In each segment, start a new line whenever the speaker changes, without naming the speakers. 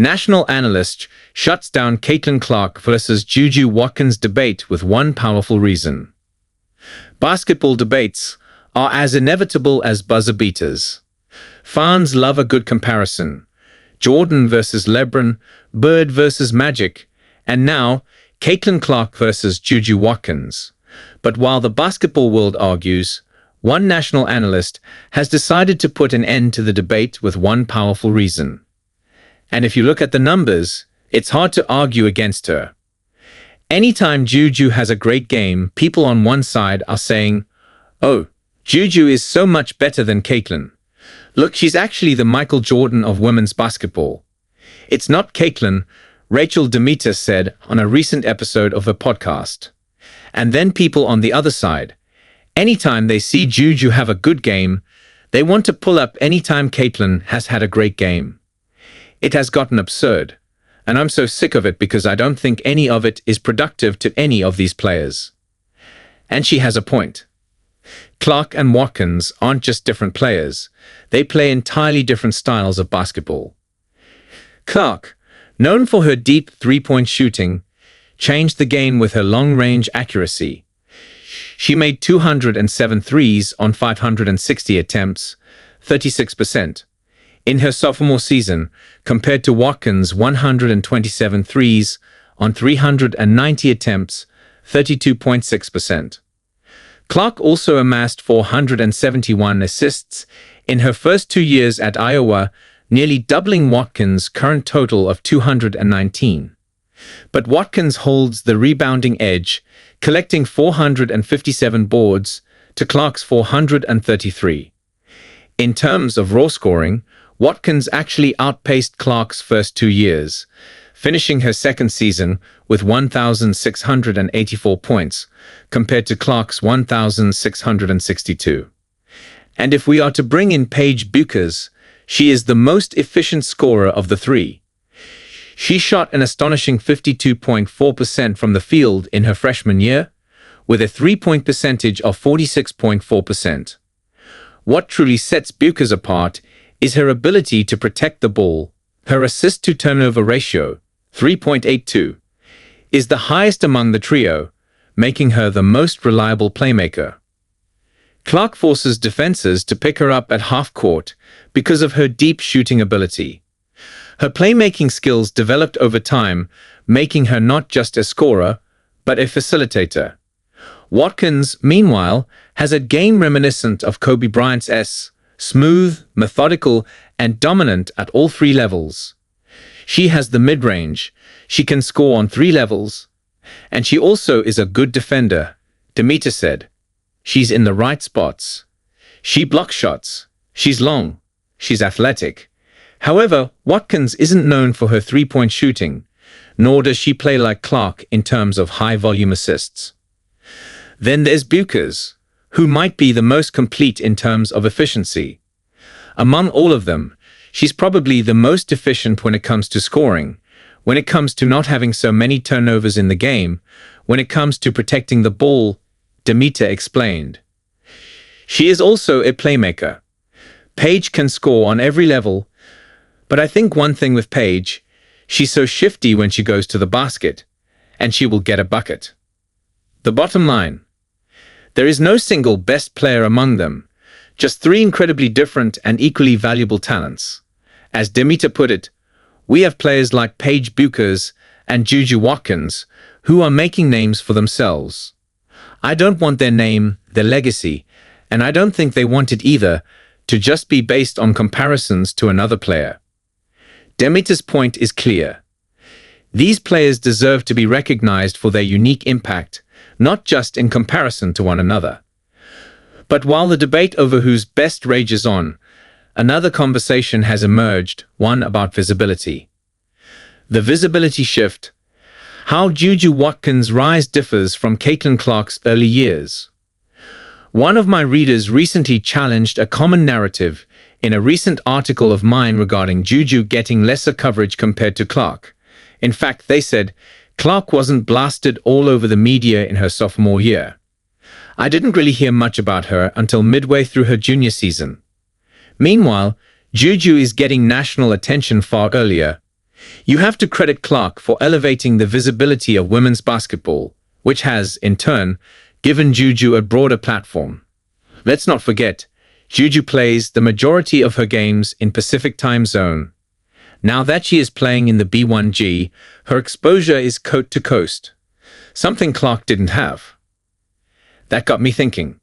National Analyst shuts down Caitlin Clark versus Juju Watkins debate with one powerful reason. Basketball debates are as inevitable as buzzer beaters. Fans love a good comparison. Jordan versus LeBron, Bird versus Magic, and now Caitlin Clark versus Juju Watkins. But while the basketball world argues, one national analyst has decided to put an end to the debate with one powerful reason. And if you look at the numbers, it's hard to argue against her. Anytime Juju has a great game, people on one side are saying, "Oh, Juju is so much better than Caitlin. Look, she's actually the Michael Jordan of women's basketball." It's not Caitlin, Rachael DeMita said on a recent episode of her podcast. And then people on the other side, anytime they see Juju have a good game, they want to pull up anytime Caitlin has had a great game. It has gotten absurd, and I'm so sick of it because I don't think any of it is productive to any of these players. And she has a point. Clark and Watkins aren't just different players, they play entirely different styles of basketball. Clark, known for her deep three-point shooting, changed the game with her long-range accuracy. She made 207 threes on 560 attempts, 36%, in her sophomore season, compared to Watkins' 127 threes on 390 attempts, 32.6%. Clark also amassed 471 assists in her first 2 years at Iowa, nearly doubling Watkins' current total of 219. But Watkins holds the rebounding edge, collecting 457 boards to Clark's 433. In terms of raw scoring, Watkins actually outpaced Clark's first 2 years, finishing her second season with 1,684 points, compared to Clark's 1,662. And if we are to bring in Paige Bueckers, she is the most efficient scorer of the three. She shot an astonishing 52.4% from the field in her freshman year, with a three-point percentage of 46.4%. What truly sets Bueckers apart is her ability to protect the ball. Her assist-to-turnover ratio, 3.82, is the highest among the trio, making her the most reliable playmaker. Clark forces defenses to pick her up at half-court because of her deep shooting ability. Her playmaking skills developed over time, making her not just a scorer, but a facilitator. Watkins, meanwhile, has a game reminiscent of Kobe Bryant's smooth, methodical, and dominant at all three levels. She has the mid-range, she can score on 3 levels, and she also is a good defender, DeMita said. She's in the right spots. She blocks shots. She's long. She's athletic. However, Watkins isn't known for her three-point shooting, nor does she play like Clark in terms of high-volume assists. Then there's Bueckers, who might be the most complete in terms of efficiency. Among all of them, she's probably the most efficient when it comes to scoring, when it comes to not having so many turnovers in the game, when it comes to protecting the ball, DeMita explained. She is also a playmaker. Paige can score on every level, but I think one thing with Paige, she's so shifty when she goes to the basket, and she will get a bucket. The bottom line: there is no single best player among them, just 3 incredibly different and equally valuable talents. As DeMita put it, we have players like Paige Bueckers and Juju Watkins who are making names for themselves. I don't want their name, their legacy, and I don't think they want it either, to just be based on comparisons to another player. DeMita's point is clear. These players deserve to be recognized for their unique impact, not just in comparison to one another. But while the debate over who's best rages on, another conversation has emerged, one about visibility. The visibility shift. How Juju Watkins' rise differs from Caitlin Clark's early years. One of my readers recently challenged a common narrative in a recent article of mine regarding Juju getting lesser coverage compared to Clark. In fact, they said Clark wasn't blasted all over the media in her sophomore year. I didn't really hear much about her until midway through her junior season. Meanwhile, Juju is getting national attention far earlier. You have to credit Clark for elevating the visibility of women's basketball, which has, in turn, given Juju a broader platform. Let's not forget, Juju plays the majority of her games in Pacific Time Zone. Now that she is playing in the B1G, her exposure is coast to coast, something Clark didn't have. That got me thinking.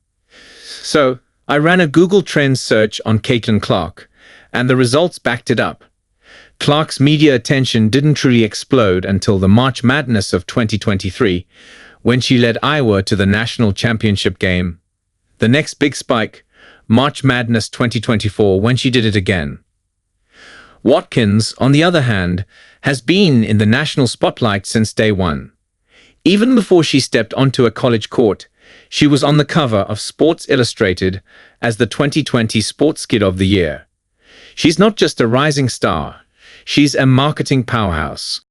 So, I ran a Google Trends search on Caitlin Clark, and the results backed it up. Clark's media attention didn't truly explode until the March Madness of 2023, when she led Iowa to the national championship game. The next big spike, March Madness 2024, when she did it again. Watkins, on the other hand, has been in the national spotlight since day one. Even before she stepped onto a college court, she was on the cover of Sports Illustrated as the 2020 Sports Kid of the Year. She's not just a rising star, she's a marketing powerhouse.